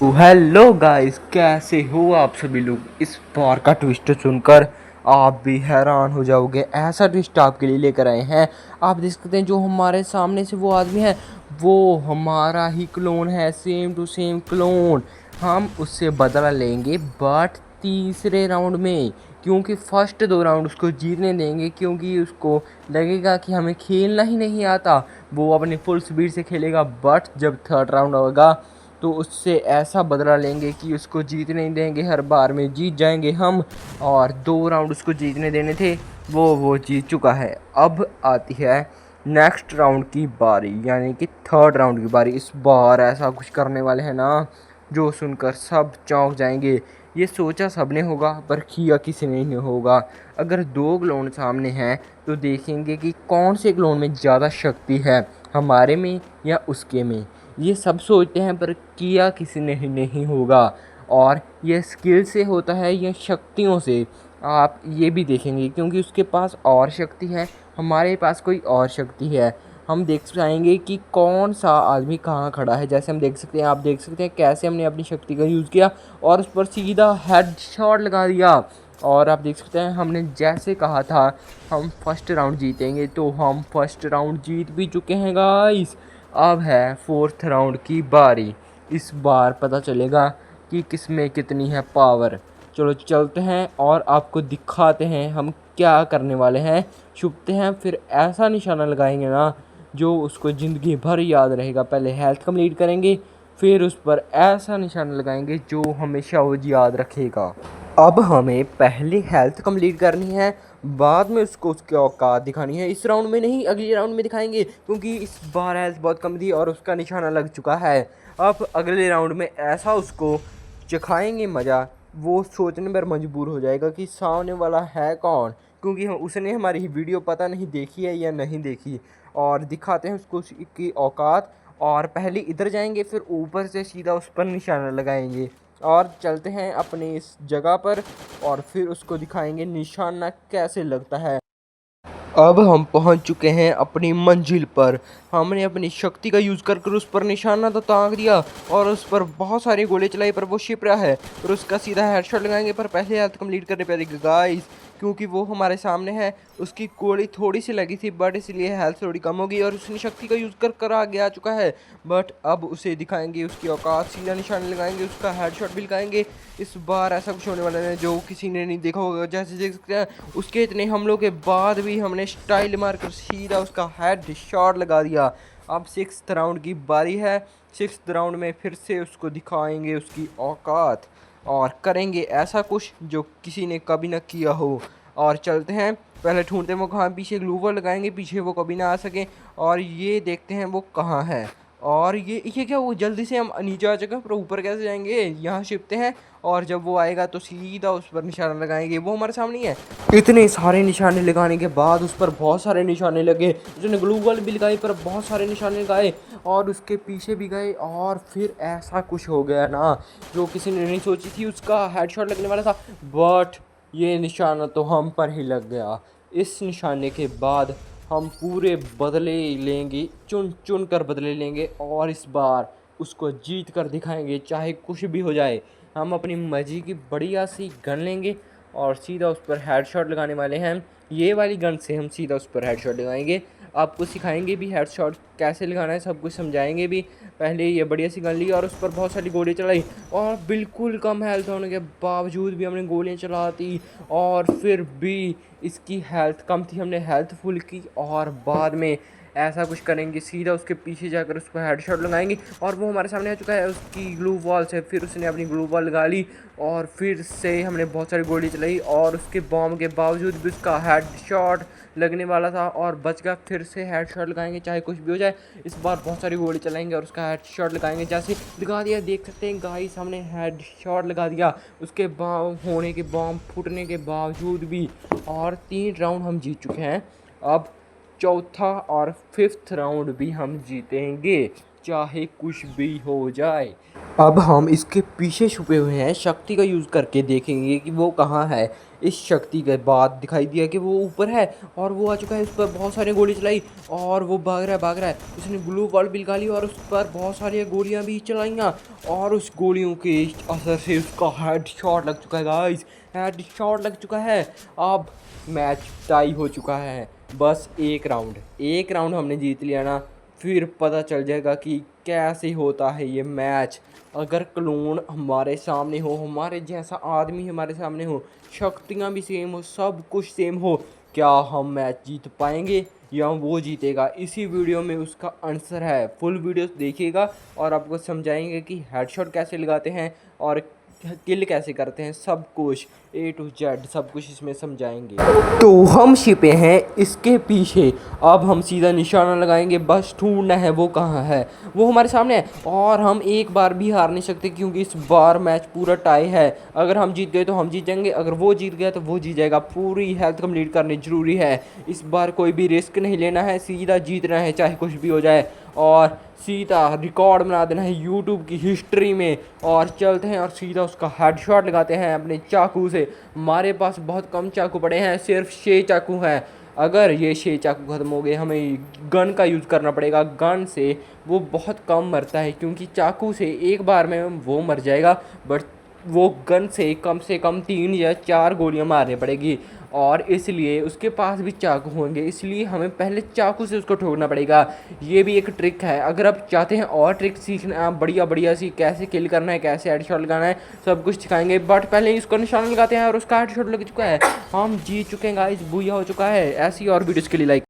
तो hello guys, कैसे हो आप सभी लोग। इस बार का ट्विस्ट सुनकर आप भी हैरान हो जाओगे। ऐसा ट्विस्ट आपके लिए लेकर आए हैं। आप देख सकते हैं जो हमारे सामने से वो आदमी है, वो हमारा ही क्लोन है, सेम टू सेम क्लोन। हम उससे बदला लेंगे बट तीसरे राउंड में, क्योंकि फर्स्ट दो राउंड उसको जीतने देंगे, क्योंकि उसको लगेगा कि हमें खेलना ही नहीं आता। वो अपनी फुल स्पीड से खेलेगा, बट जब थर्ड राउंड होगा तो उससे ऐसा बदला लेंगे कि उसको जीतने नहीं देंगे। हर बार में जीत जाएंगे हम, और दो राउंड उसको जीतने देने थे, वो जीत चुका है। अब आती है नेक्स्ट राउंड की बारी, यानी कि थर्ड राउंड की बारी। इस बार ऐसा कुछ करने वाले हैं ना, जो सुनकर सब चौंक जाएंगे। ये सोचा सबने होगा पर किया किसी ने नहीं होगा। अगर दो क्लोन सामने हैं तो देखेंगे कि कौन से क्लोन में ज़्यादा शक्ति है, हमारे में या उसके में। ये सब सोचते हैं पर किया किसी ने ही नहीं होगा। और ये स्किल से होता है या शक्तियों से, आप ये भी देखेंगे, क्योंकि उसके पास और शक्ति है, हमारे पास कोई और शक्ति है। हम देख पाएंगे कि कौन सा आदमी कहाँ खड़ा है। जैसे हम देख सकते हैं, आप देख सकते हैं कैसे हमने अपनी शक्ति का यूज़ किया और उस पर सीधा हेड शॉट लगा दिया। और आप देख सकते हैं हमने जैसे कहा था हम फर्स्ट राउंड जीतेंगे, तो हम फर्स्ट राउंड जीत भी चुके हैं गाइस। अब है फोर्थ राउंड की बारी। इस बार पता चलेगा कि किस में कितनी है पावर। चलो चलते हैं और आपको दिखाते हैं हम क्या करने वाले हैं। छुपते हैं, फिर ऐसा निशाना लगाएंगे ना जो उसको ज़िंदगी भर याद रहेगा। पहले हेल्थ कंप्लीट करेंगे, फिर उस पर ऐसा निशाना लगाएंगे जो हमेशा वो याद रखेगा। अब हमें पहले हेल्थ कंप्लीट करनी है, बाद में उसको उसकी औकात दिखानी है। इस राउंड में नहीं, अगले राउंड में दिखाएंगे, क्योंकि इस बार हेल्थ बहुत कम थी और उसका निशाना लग चुका है। अब अगले राउंड में ऐसा उसको चखाएंगे मज़ा, वो सोचने पर मजबूर हो जाएगा कि सामने वाला है कौन, क्योंकि उसने हमारी वीडियो पता नहीं देखी है या नहीं देखी। और दिखाते हैं उसको उसकी औकात। और पहले इधर जाएंगे, फिर ऊपर से सीधा उस पर निशाना लगाएंगे और चलते हैं अपनी इस जगह पर, और फिर उसको दिखाएंगे निशाना कैसे लगता है। अब हम पहुंच चुके हैं अपनी मंजिल पर। हमने अपनी शक्ति का यूज़ कर कर उस पर निशाना तो ताक दिया और उस पर बहुत सारे गोले चलाई, पर वो छिप रहा है। पर उसका सीधा हेडशॉट लगाएंगे, पर पहले हेल्थ कंप्लीट करने पड़ेगी गाइस, क्योंकि वो हमारे सामने है। उसकी गोली थोड़ी सी लगी थी, बट इसलिए हेल्थ थोड़ी कम हो गई और उसने शक्ति का यूज़ कर कर आगे आ चुका है। बट अब उसे दिखाएंगे उसकी औकात, सीधा निशाना लगाएंगे, उसका हेडशॉट भी लगाएंगे। इस बार ऐसा कुछ होने वाला है जो किसी ने नहीं देखा होगा। जैसे देख सकते हैं, उसके इतने हमलों के बाद भी हमने स्टाइल मारकर सीधा उसका हेड शॉट लगा दिया। अब सिक्स्थ राउंड की बारी है। सिक्स्थ राउंड में फिर से उसको दिखाएंगे उसकी औकात और करेंगे ऐसा कुछ जो किसी ने कभी ना किया हो। और चलते हैं, पहले ढूंढते हैं वो कहाँ, पीछे ग्लूवर लगाएंगे, पीछे वो कभी ना आ सके। और ये देखते हैं वो कहाँ है। और ये क्या, वो जल्दी से हम नीचे आ चुके हैं, पर ऊपर कैसे जाएंगे, यहाँ शिपते हैं। और जब वो आएगा तो सीधा उस पर निशाना लगाएंगे, वो हमारे सामने ही है। इतने सारे निशाने लगाने के बाद उस पर बहुत सारे निशाने लगे, उसने ग्लू वॉल भी लगाई, पर बहुत सारे निशाने लगाए और उसके पीछे भी गए। और फिर ऐसा कुछ हो गया ना जो किसी ने नहीं सोची थी। उसका हेडशॉट लगने वाला था, बट ये निशाना तो हम पर ही लग गया। इस निशाने के बाद हम पूरे बदले लेंगे, चुन चुन कर बदले लेंगे, और इस बार उसको जीत कर दिखाएंगे, चाहे कुछ भी हो जाए। हम अपनी मर्जी की बढ़िया सी गन लेंगे और सीधा उस पर हेडशॉट लगाने वाले हैं। ये वाली गन से हम सीधा उस पर हेडशॉट लगाएंगे। आपको सिखाएंगे भी हेडशॉट कैसे लगाना है, सब कुछ समझाएंगे भी। पहले ये बढ़िया सी गन ली और उस पर बहुत सारी गोली चलाई, और बिल्कुल कम हेल्थ होने के बावजूद भी हमने गोलियां चला दी। और फिर भी इसकी हेल्थ कम थी, हमने हेल्थ फुल की। और बाद में ऐसा कुछ करेंगे, सीधा उसके पीछे जाकर उसको हेडशॉट लगाएंगे, और वो हमारे सामने आ चुका है उसकी ग्लू वॉल से। फिर उसने अपनी ग्लू वॉल लगा ली और फिर से हमने बहुत सारी गोली चलाई, और उसके बॉम्ब के बावजूद भी उसका हेडशॉट लगने वाला था और बच गया। फिर से हेडशॉट लगाएंगे, चाहे कुछ भी हो जाए। इस बार बहुत सारी गोली चलाएंगे और उसका हेडशॉट लगाएंगे, जैसे लगा दिया। देख सकते हैं गाइस, हमने हेडशॉट लगा दिया उसके बॉम्ब होने के, बॉम्ब फूटने के बावजूद भी। और 3 राउंड हम जीत चुके हैं। अब चौथा और फिफ्थ राउंड भी हम जीतेंगे। चाहे कुछ भी हो जाए। अब हम इसके पीछे छुपे हुए हैं, शक्ति का यूज़ करके देखेंगे कि वो कहाँ है। इस शक्ति के बाद दिखाई दिया कि वो ऊपर है और वो आ चुका है। उस पर बहुत सारी गोली चलाई और वो भाग रहा है। उसने ब्लू बॉल भी निकाली और उस पर बहुत सारी गोलियां भी चलाईं और उस गोलियों के असर से उसका हेड शॉट लग चुका है गाइस, हेड शॉट लग चुका है। अब मैच टाई हो चुका है, बस एक राउंड हमने जीत लिया ना, फिर पता चल जाएगा कि कैसे होता है ये मैच। अगर क्लोन हमारे सामने हो, हमारे जैसा आदमी हमारे सामने हो, शक्तियाँ भी सेम हो, सब कुछ सेम हो, क्या हम मैच जीत पाएंगे या वो जीतेगा? इसी वीडियो में उसका आंसर है। फुल वीडियो देखिएगा और आपको समझाएंगे कि हेडशॉट कैसे लगाते हैं और किल कैसे करते हैं, सब कुछ A to Z सब कुछ इसमें समझाएंगे। तो हम छिपे हैं इसके पीछे, अब हम सीधा निशाना लगाएंगे, बस ढूंढना है वो कहाँ है। वो हमारे सामने है और हम एक बार भी हार नहीं सकते क्योंकि इस बार मैच पूरा टाई है। अगर हम जीत गए तो हम जीत जाएंगे, अगर वो जीत गया तो वो जीत जाएगा। पूरी हेल्थ कंप्लीट करनी जरूरी है, इस बार कोई भी रिस्क नहीं लेना है, सीधा जीतना है चाहे कुछ भी हो जाए और सीधा रिकॉर्ड बना देना है यूट्यूब की हिस्ट्री में। और चलते हैं और सीधा उसका हेडशॉट लगाते हैं अपने चाकू से। हमारे पास बहुत कम चाकू पड़े हैं, सिर्फ 6 चाकू हैं। अगर ये 6 चाकू ख़त्म हो गए हमें गन का यूज़ करना पड़ेगा। गन से वो बहुत कम मरता है क्योंकि चाकू से एक बार में वो मर जाएगा, बट वो गन से कम 3 या 4 गोलियां मारनी पड़ेगी और इसलिए उसके पास भी चाकू होंगे, इसलिए हमें पहले चाकू से उसको ठोकना पड़ेगा। ये भी एक ट्रिक है, अगर आप चाहते हैं और ट्रिक सीखना बढ़िया सी कैसे किल करना है, कैसे हेडशॉट लगाना है, सब कुछ सिखाएंगे। बट पहले इसको निशाना लगाते हैं और उसका हेडशॉट लग चुका है, हम जीत चुके हैं गाइस, बुया हो चुका है। ऐसी और वीडियोज़ के लिए लाइक